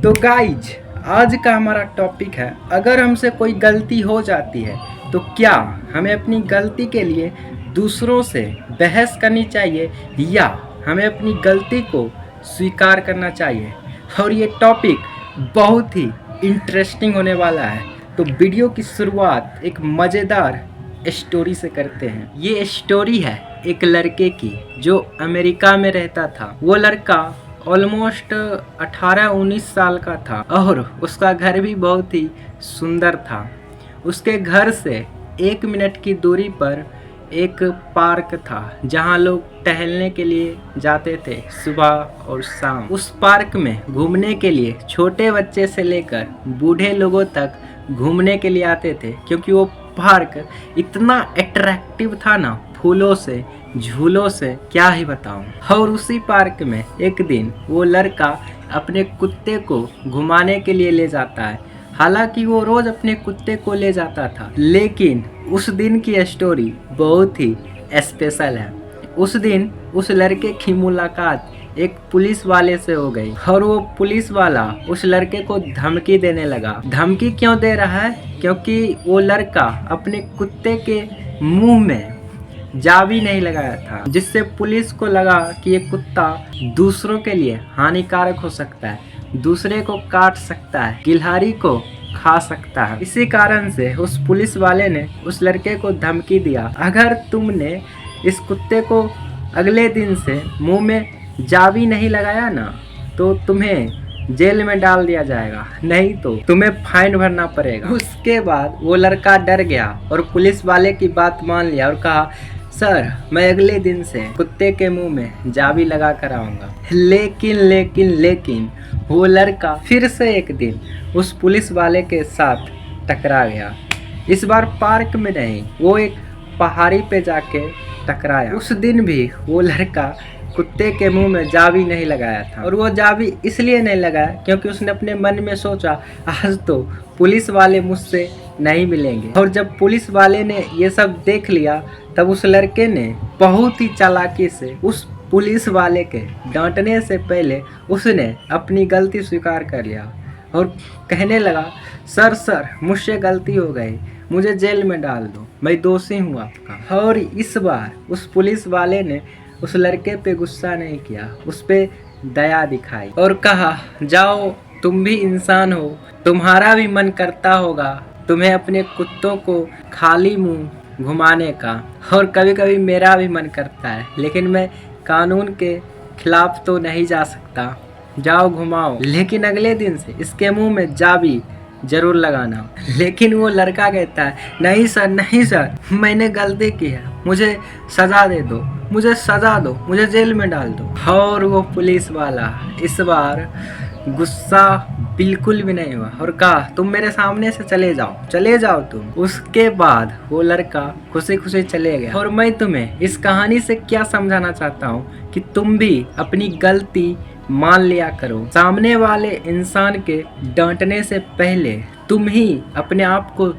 तो गाइज आज का हमारा टॉपिक है, अगर हमसे कोई गलती हो जाती है तो क्या हमें अपनी गलती के लिए दूसरों से बहस करनी चाहिए या हमें अपनी गलती को स्वीकार करना चाहिए। और ये टॉपिक बहुत ही इंटरेस्टिंग होने वाला है। तो वीडियो की शुरुआत एक मज़ेदार स्टोरी से करते हैं। ये स्टोरी है एक लड़के की जो अमेरिका में रहता था। वो लड़का ऑलमोस्ट 18-19 साल का था और उसका घर भी बहुत ही सुंदर था। उसके घर से 1 मिनट की दूरी पर एक पार्क था जहां लोग टहलने के लिए जाते थे सुबह और शाम। उस पार्क में घूमने के लिए छोटे बच्चे से लेकर बूढ़े लोगों तक घूमने के लिए आते थे, क्योंकि वो पार्क इतना अट्रैक्टिव था ना, फूलों से झूलों से क्या ही बताऊं। और उसी पार्क में एक दिन वो लड़का अपने कुत्ते को घुमाने के लिए ले जाता है। हालांकि वो रोज अपने कुत्ते को ले जाता था, लेकिन उस दिन की स्टोरी बहुत ही स्पेशल है। उस दिन उस लड़के की मुलाकात एक पुलिस वाले से हो गई और वो पुलिस वाला उस लड़के को धमकी देने लगा। धमकी क्यों दे रहा है? क्योंकि वो लड़का अपने कुत्ते के मुंह में जावी नहीं लगाया था, जिससे पुलिस को लगा कि ये कुत्ता दूसरों के लिए हानिकारक हो सकता है, दूसरे को काट सकता है, गिलहरी को खा सकता है। इसी कारण से उस पुलिस वाले ने उस लड़के को धमकी दिया, अगर तुमने इस कुत्ते को अगले दिन से मुंह में जावी नहीं लगाया ना तो तुम्हें जेल में डाल दिया जाएगा, नहीं तो तुम्हें फाइन भरना पड़ेगा। उसके बाद वो लड़का डर गया और पुलिस वाले की बात मान लिया और कहा, सर मैं अगले दिन से कुत्ते के मुंह में जावी लगा कर आऊँगा। लेकिन वो लड़का फिर से एक दिन उस पुलिस वाले के साथ टकरा गया। इस बार पार्क में नहीं, वो एक पहाड़ी पे जाके टकराया। उस दिन भी वो लड़का कुत्ते के मुंह में जावी नहीं लगाया था, और वो जावी इसलिए नहीं लगाया क्योंकि उसने अपने मन में सोचा, आज तो पुलिस वाले मुझसे नहीं मिलेंगे। और जब पुलिस वाले ने ये सब देख लिया तब उस लड़के ने बहुत ही चालाकी से उस पुलिस वाले के डांटने से पहले उसने अपनी गलती स्वीकार कर लिया और कहने लगा, सर मुझसे गलती हो गई, मुझे जेल में डाल दो, मैं दोषी हूँ आपका। और इस बार उस पुलिस वाले ने उस लड़के पे गुस्सा नहीं किया, उस पे दया दिखाई और कहा, जाओ तुम भी इंसान हो, तुम्हारा भी मन करता होगा तुम्हें अपने कुत्तों को खाली मुंह घुमाने का, और कभी कभी मेरा भी मन करता है, लेकिन मैं कानून के खिलाफ तो नहीं जा सकता, जाओ घुमाओ, लेकिन अगले दिन से इसके मुंह में जावी जरूर लगाना। लेकिन वो लड़का कहता है, नहीं सर मैंने गलती की है, मुझे सजा दे दो, मुझे सजा दो, मुझे जेल में डाल दो। और वो पुलिस वाला इस बार गुस्सा बिल्कुल भी नहीं हुआ और कहा, तुम मेरे सामने से चले जाओ तुम। उसके बाद वो लड़का खुशी खुशी चले गया। और मैं तुम्हें इस कहानी से क्या समझाना चाहता हूँ कि तुम भी अपनी गलती मान लिया करो। सामने वाले इंसान के डांटने से पहले तुम ही अपने आप को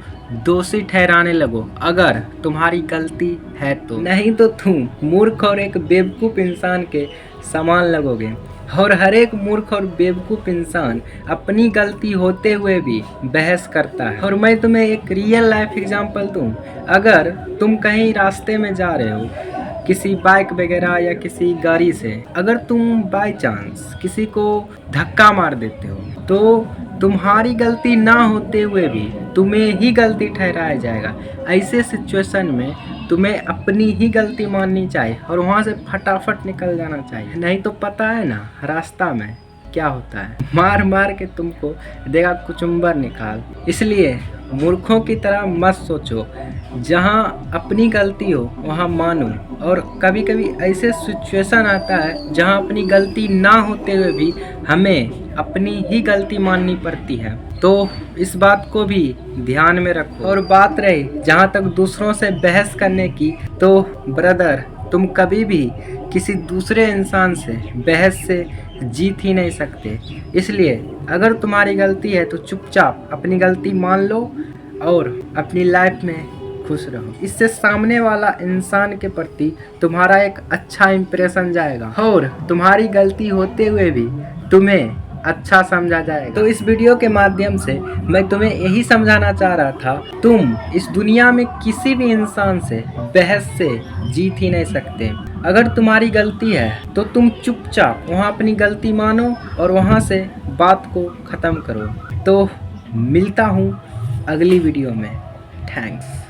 दोषी ठहराने लगो अगर तुम्हारी गलती है तो, नहीं तो तुम मूर्ख और एक बेवकूफ़ इंसान के समान लगोगे। और हर एक मूर्ख और बेवकूफ़ इंसान अपनी गलती होते हुए भी बहस करता है। और मैं तुम्हें एक रियल लाइफ एग्जांपल दूं, अगर तुम कहीं रास्ते में जा रहे हो किसी बाइक वगैरह या किसी गाड़ी से, अगर तुम बाय चांस किसी को धक्का मार देते हो तो तुम्हारी गलती ना होते हुए भी तुम्हें ही गलती ठहराया जाएगा। ऐसे सिचुएशन में तुम्हें अपनी ही गलती माननी चाहिए और वहाँ से फटाफट निकल जाना चाहिए, नहीं तो पता है ना रास्ता में क्या होता है, मार के तुमको देगा कुचुम्बर निकाल। इसलिए मूर्खों की तरह मत सोचो, जहाँ अपनी गलती हो वहाँ मानो। और कभी कभी ऐसे सिचुएशन आता है जहाँ अपनी गलती ना होते हुए भी हमें अपनी ही गलती माननी पड़ती है, तो इस बात को भी ध्यान में रखो। और बात रही जहाँ तक दूसरों से बहस करने की, तो ब्रदर तुम कभी भी किसी दूसरे इंसान से बहस से जीत ही नहीं सकते। इसलिए अगर तुम्हारी गलती है तो चुपचाप अपनी गलती मान लो और अपनी लाइफ में खुश रहो। इससे सामने वाला इंसान के प्रति तुम्हारा एक अच्छा इंप्रेशन जाएगा और तुम्हारी गलती होते हुए भी तुम्हें अच्छा समझा जाएगा। तो इस वीडियो के माध्यम से मैं तुम्हें यही समझाना चाह रहा था, तुम इस दुनिया में किसी भी इंसान से बहस से जीत ही नहीं सकते। अगर तुम्हारी गलती है तो तुम चुपचाप वहाँ अपनी गलती मानो और वहाँ से बात को ख़त्म करो। तो मिलता हूँ अगली वीडियो में। थैंक्स।